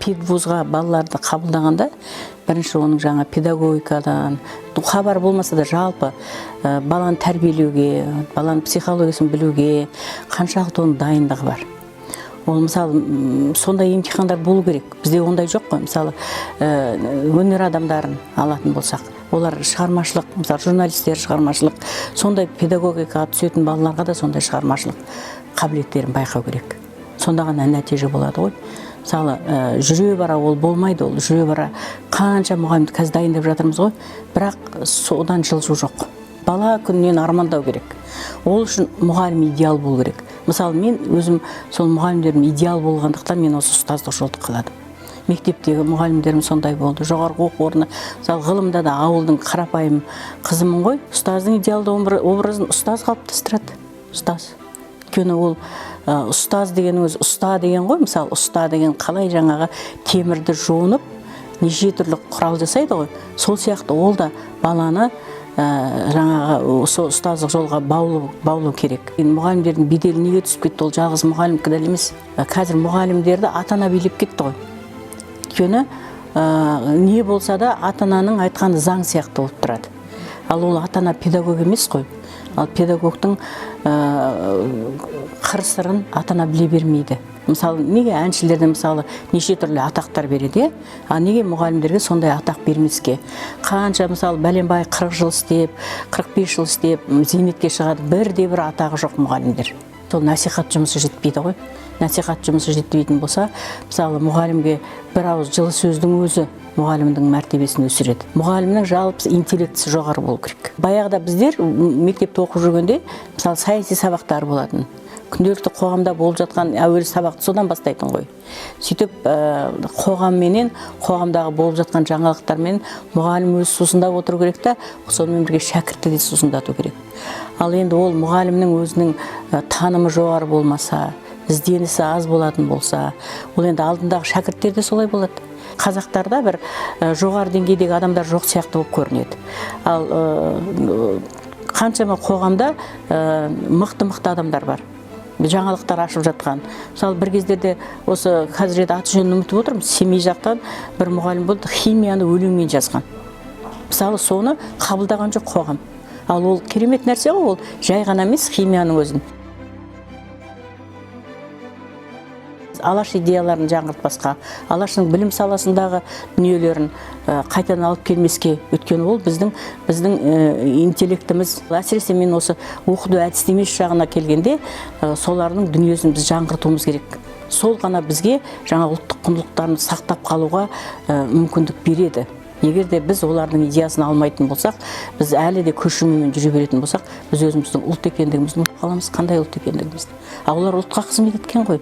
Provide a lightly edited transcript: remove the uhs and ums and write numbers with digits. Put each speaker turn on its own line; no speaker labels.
педвузға балаларды қабылдағанда бірінші оның жаңа педагогикадан хабар болмаса да жалпы баланы тәрбиелеуге, баланың психологиясын білуге қаншалықты оның дайындығы бар. Ол мысалы сондай емтихандар болу керек. Бізде ондай жоқ қой. Мысалы өнер адамдарын алатын болсақ, олар шығармашылық, мысалы журналистер шығармашылық, сондай педагогикаға түсетін балаларға да сондай шығармашылық қабілеттерін байқау керек. Сонда ғана нәтиже болады ғой. Мысалы жүре бара ол болмайды, ол жүре бара қанша мұғалімді қазір дайындап жатырмыз ғой, бірақ содан жылжу жоқ. Бала күннен армандау керек. Ол үшін мұғалім идеал болу керек. Мысалы мен өзім сол мұғалімдерім идеал болғандықтан мен осы ұстаздық жолды қаладым. Мектептегі мұғалімдерім сондай болды. Жоғарғы оқу орны, мысалы ғылымда да ауылдың қарапайым қызымын ғой. Ұстаздың идеалды образын ұстаз қалыптастырады. Ұстаз. Өйткені ол ұстаз деген өзі ұста деген ғой. Мысалы ұста деген қалай жаңағы темірді жонып, неше түрлі құрал жасайды ғой. Сол сияқты ол да баланы жаңағы ұстаздық жолға баулу керек. Мұғалімдердің беделі неге түсіп кетті? Ол жалғыз мұғалім кінәлі емес. Қазір мұғалімдерді ата-ана билеп кетті ғой. Өйткені не болса да ата-ананың айтқаны заң сияқты болып тұрады. Ал ол ата-ана педагог емес қой. Ал педагогтың қыр-сырын ата-ана біле бермейді. Мысалы, неге әншілерде мысалы неше түрлі атақтар береді, а неге мұғалімдерге сондай атақ бермеске? Қанша мысалы бәленбай 40 жыл істеп, 45 жыл істеп, зейнетке шығады, бірде-бір атағы жоқ мұғалімдер. Сол насихат жұмысы жетпейді ғой. Насихат жұмысы жетпейтін болса, мысалы мұғалімге бір ауыз жылы сөздің өзі мұғалімнің мәртебесін өсіреді. Мұғалімнің жалпы интеллектісі жоғары болу керек. Баяғыда біздер мектепте оқып жүргенде, мысалы саяси сабақтар болатын. Күнделікті қоғамда болып жатқан әуелі сабақты содан бастайтын ғой. Сөйтіп қоғамменен, қоғамдағы болып жатқан жаңалықтармен мұғалім өзі сусындап отыру керек та, сонымен бірге шәкіртті де сусындату керек. Ал енді ол мұғалімнің өзінің танымы жоғары болмаса, ізденісі аз болатын болса, ол енді алдындағы шәкірттер де солай болады. Қазақтарда бір жоғары деңгейдегі адамдар жоқ сияқты болып көрінеді. Ал қаншама қоғамда мықты адамдар бар. Жаңалықтар ашып жатқан. Мысалы бір кездерде осы қазір аты жөнін ұмытып отырмын. Семей жақтан бір мұғалім болды, химияны өлеңмен жазған. Мысалы соны қабылдаған жоқ қоғам. Ал ол керемет нәрсе ғой, ол жай ғана емес химияның өзін. Алаш идеяларын жаңғыртпасқа, Алаштың білім саласындағы дүниелерін қайтадан алып келмеске, өйткені ол біздің интеллектіміз. Әсіресе мен осы оқыту әдістемесі жағына келгенде, солардың дүниесін біз жаңғыртуымыз керек. Сол ғана бізге жаңа ұлттық құндылықтарын сақтап қалуға мүмкіндік береді. Егер де біз олардың идеясын алмайтын болсақ, біз әлі де көшірмемен жүре беретін болсақ, біз өзіміздің ұлт екендігімізді ұмытып қаламыз, қандай ұлт екендігімізді. Олар ұлтқа қызмет еткен ғой.